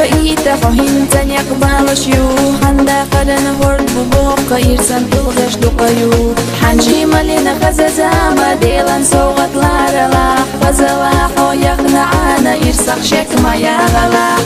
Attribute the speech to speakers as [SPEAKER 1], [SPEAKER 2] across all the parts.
[SPEAKER 1] إيتاح هنتن يقبال شيو هندا قرن هرد ببوق إرسن تلغش دقيو حنجي ملينا خززا مديلا سوغت لارلا فزلا حو يقنعانا إرسخ شك ما يغلا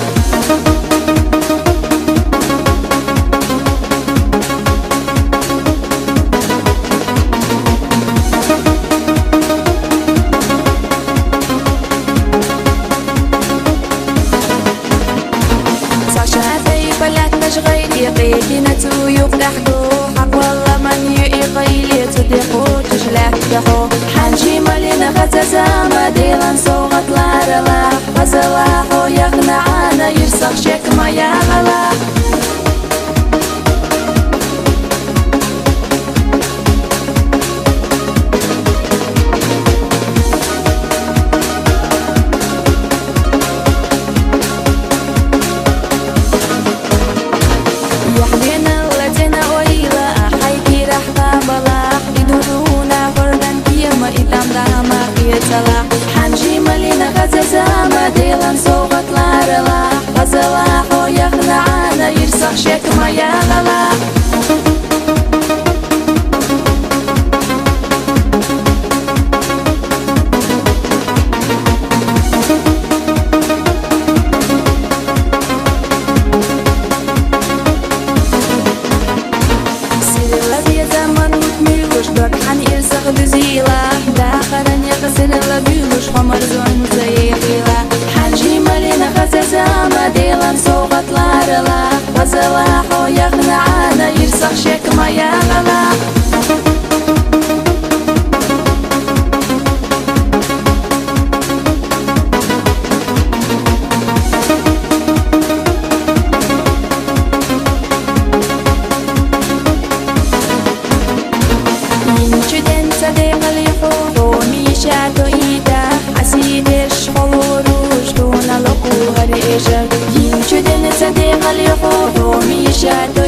[SPEAKER 1] غيري قيدي نتو يفتحكو حق والله من يقيلي تصدقو تشلح تحو حنجي ملينا غزازا مديلا صوغت لارلا فزلاحو يقنعانا يرسخ شك ما يغلا حنجي ملينا غزازا مديلا صوغت لارلا فزلاحو يقنعانا يرسخ شك ما يغلا حن يرسخ بزيلا داخلا يغسل لبيوش خمر زون زي خيلا حنجي ملينا غزازا مديلا صوغت لارلا فزلاحو يقنعانا يرسخ شك ما يغلا صديق اليحو ميشاتو إيتا حسيدش خلوروش دون لقو هريشك ينشدن صديق اليحو ميشاتو